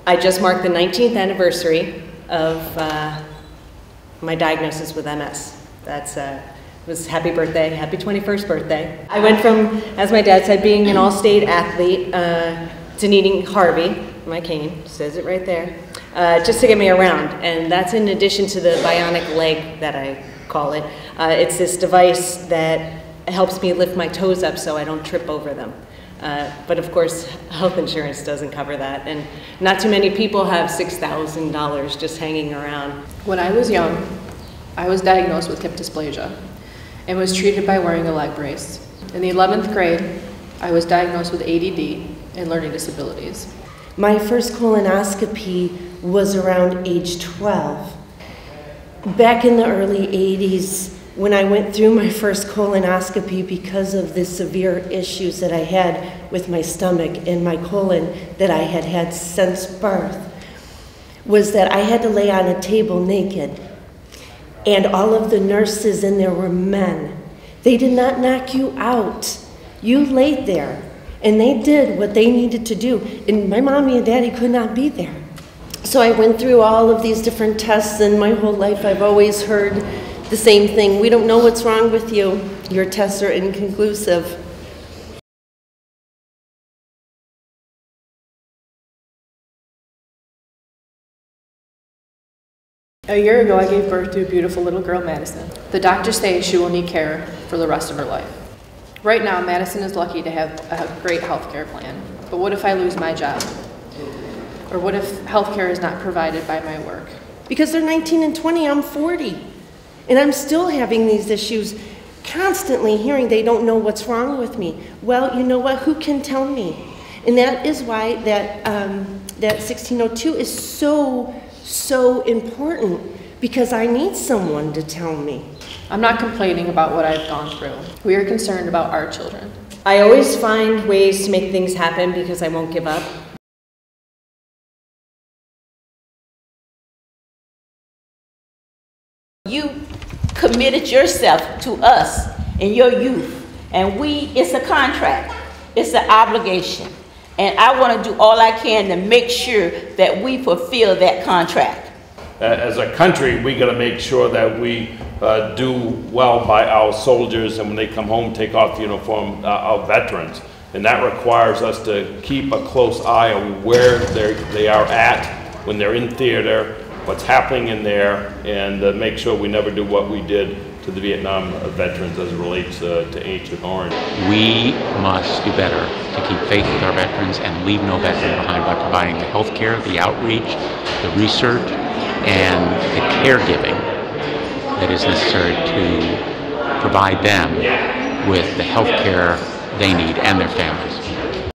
I just marked the 19th anniversary of my diagnosis with MS. It was happy birthday, happy 21st birthday. I went from, as my dad said, being an all-state athlete to needing Harvey, my cane, says it right there, just to get me around. And that's in addition to the bionic leg that I call it. It's this device that helps me lift my toes up so I don't trip over them. But of course, health insurance doesn't cover that. And not too many people have $6,000 just hanging around. When I was young, I was diagnosed with hip dysplasia and was treated by wearing a leg brace. In the 11th grade, I was diagnosed with ADD and learning disabilities. My first colonoscopy was around age 12. Back in the early 80s, when I went through my first colonoscopy because of the severe issues that I had with my stomach and my colon that I had had since birth, was that I had to lay on a table naked. And all of the nurses in there were men. They did not knock you out. You laid there, and they did what they needed to do. And my mommy and daddy could not be there. So I went through all of these different tests, and my whole life I've always heard the same thing. We don't know what's wrong with you. Your tests are inconclusive. A year ago, I gave birth to a beautiful little girl, Madison. The doctors say she will need care for the rest of her life. Right now, Madison is lucky to have a great health care plan. But what if I lose my job? Or what if health care is not provided by my work? Because they're 19 and 20, I'm 40. And I'm still having these issues, constantly hearing they don't know what's wrong with me. Well, you know what? Who can tell me? And that is why that 1602 is so important, because I need someone to tell me. I'm not complaining about what I've gone through. We are concerned about our children. I always find ways to make things happen because I won't give up. You committed yourself to us in your youth, and it's a contract, it's an obligation. And I want to do all I can to make sure that we fulfill that contract. As a country, we got to make sure that we do well by our soldiers, and when they come home, take off the uniform, our veterans. And that requires us to keep a close eye on where they are at when they're in theater, what's happening in there, and make sure we never do what we did to the Vietnam veterans as it relates to Agent Orange. We must do better to keep faith with our veterans and leave no veteran behind by providing the health care, the outreach, the research, and the caregiving that is necessary to provide them with the health care they need and their families.